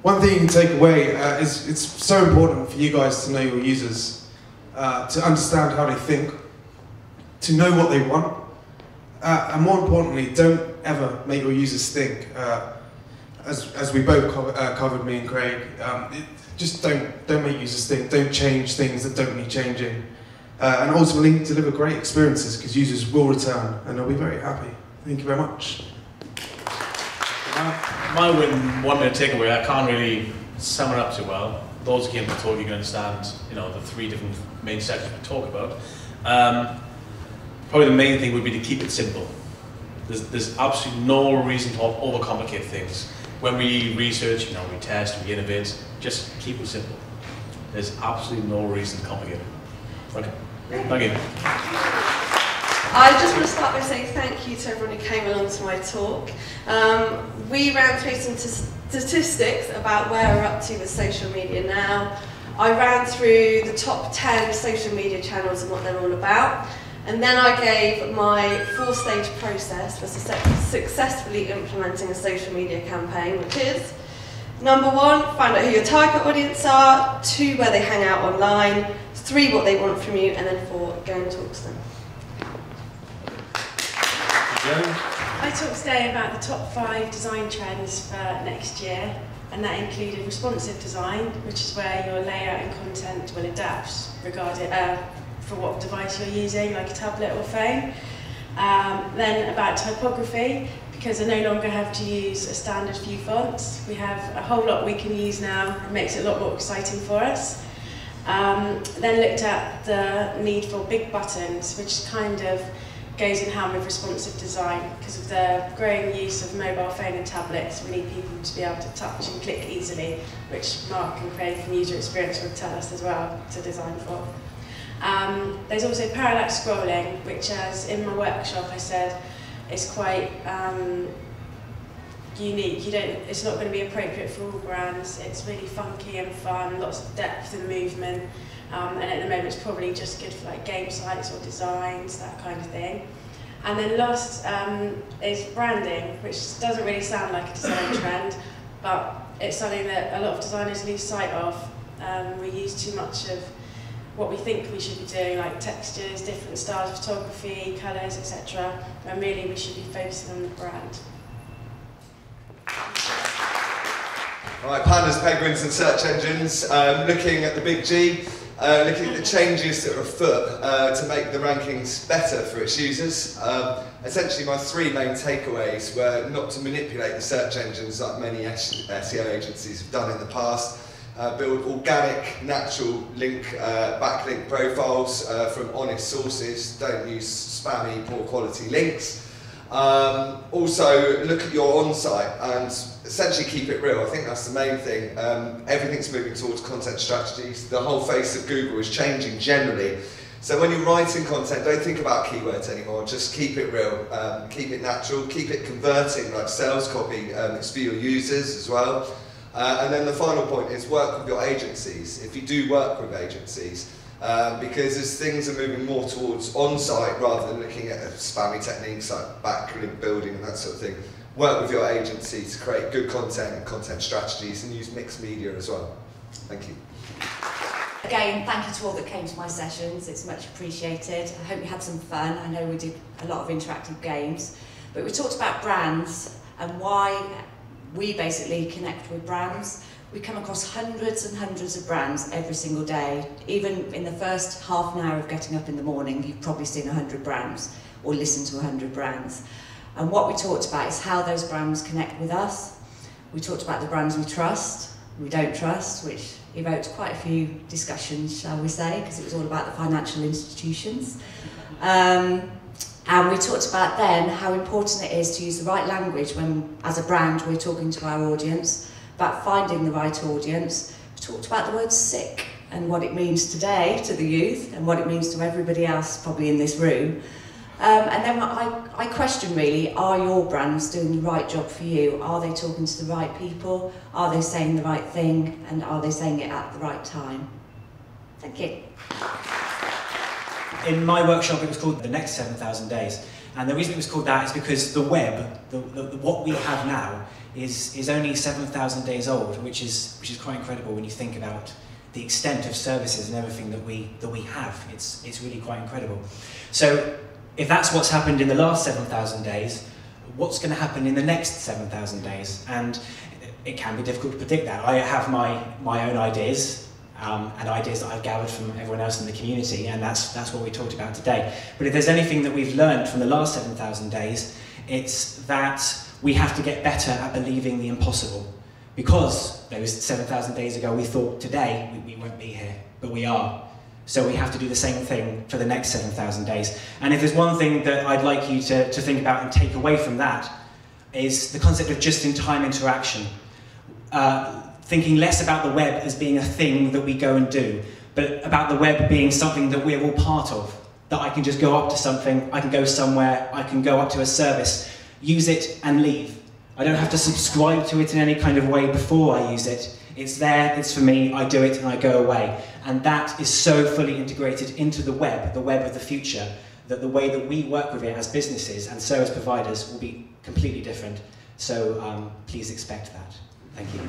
One thing you can take away is it's so important for you guys to know your users, to understand how they think, to know what they want, and more importantly, don't ever make your users think. As we both covered, me and Craig, just don't make users think, don't change things that don't need changing, and ultimately deliver great experiences, because users will return and they'll be very happy. Thank you very much. My one-minute takeaway, I can't really sum it up too well. Those who came to the talk, you can understand, the 3 different main sections we talk about. Probably the main thing would be to keep it simple. There's absolutely no reason to overcomplicate things. When we research, we test, we innovate, just keep it simple. There's absolutely no reason to complicate it. Okay, thank you. I just want to start by saying thank you to everyone who came along to my talk. We ran through some statistics about where we're up to with social media now. I ran through the top 10 social media channels and what they're all about. And then I gave my 4-stage process for successfully implementing a social media campaign, which is: number 1, find out who your target audience are; 2, where they hang out online; 3, what they want from you; and then 4, go and talk to them. I talked today about the top 5 design trends for next year, and that included responsive design, which is where your layout and content will adapt for what device you're using, like a tablet or phone. Then about typography, because I no longer have to use a standard few fonts. We have a whole lot we can use now. It makes it a lot more exciting for us. Then looked at the need for big buttons, which kind of goes in hand with responsive design. Because of the growing use of mobile phone and tablets, we need people to be able to touch and click easily, which Mark and Craig from User Experience would tell us as well to design for. There's also parallax scrolling, which, as in my workshop I said, is quite unique. It's not going to be appropriate for all brands. It's really funky and fun, lots of depth and movement, and at the moment it's probably just good for like game sites or designs, that kind of thing. And then last is branding, which doesn't really sound like a design trend, but it's something that a lot of designers lose sight of. We use too much of what we think we should be doing, like textures, different styles of photography, colours, etc. And really we should be focusing on the brand. All right, pandas, penguins and search engines. Looking at the big G, looking at the changes that are afoot to make the rankings better for its users. Essentially my 3 main takeaways were not to manipulate the search engines like many SEO agencies have done in the past. Build organic, natural backlink profiles from honest sources. Don't use spammy, poor quality links. Also, look at your on-site and essentially keep it real. I think that's the main thing. Everything's moving towards content strategies. The whole face of Google is changing generally. So when you're writing content, don't think about keywords anymore. Just keep it real. Keep it natural. Keep it converting, like sales copy. It's for your users as well. And then the final point is work with your agencies, if you do work with agencies, because as things are moving more towards on-site rather than looking at spammy techniques like backlink building and that sort of thing, work with your agency to create good content and content strategies, and use mixed media as well. Thank you. Again, thank you to all that came to my sessions, it's much appreciated. I hope you had some fun. I know we did a lot of interactive games, but we talked about brands and why we basically connect with brands. We come across hundreds and hundreds of brands every single day. Even in the first half an hour of getting up in the morning, you've probably seen 100 brands or listened to 100 brands. And what we talked about is how those brands connect with us. We talked about the brands we trust, we don't trust, which evoked quite a few discussions, shall we say, because it was all about the financial institutions. And we talked about then how important it is to use the right language when, as a brand, we're talking to our audience, about finding the right audience. We talked about the word sick and what it means today to the youth and what it means to everybody else probably in this room. And then I question really, are your brands doing the right job for you? Are they talking to the right people? Are they saying the right thing? And are they saying it at the right time? Thank you. In my workshop, it was called The Next 7,000 Days. And the reason it was called that is because the web, what we have now, is only 7,000 days old, which is quite incredible when you think about the extent of services and everything that we have. It's really quite incredible. So if that's what's happened in the last 7,000 days, what's going to happen in the next 7,000 days? And it can be difficult to predict that. I have my own ideas, and ideas that I've gathered from everyone else in the community, and that's what we talked about today. But if there's anything that we've learned from the last 7,000 days, it's that we have to get better at believing the impossible. Because those 7,000 days ago we thought today we won't be here, but we are. So we have to do the same thing for the next 7,000 days. And if there's one thing that I'd like you to think about and take away from that, is the concept of just-in-time interaction. Thinking less about the web as being a thing that we go and do, but about the web being something that we're all part of. That I can just go up to something, I can go somewhere, I can go up to a service, use it and leave. I don't have to subscribe to it in any kind of way before I use it. It's there, it's for me, I do it and I go away. And that is so fully integrated into the web of the future, that the way that we work with it as businesses and service providers will be completely different. So please expect that. Thank you.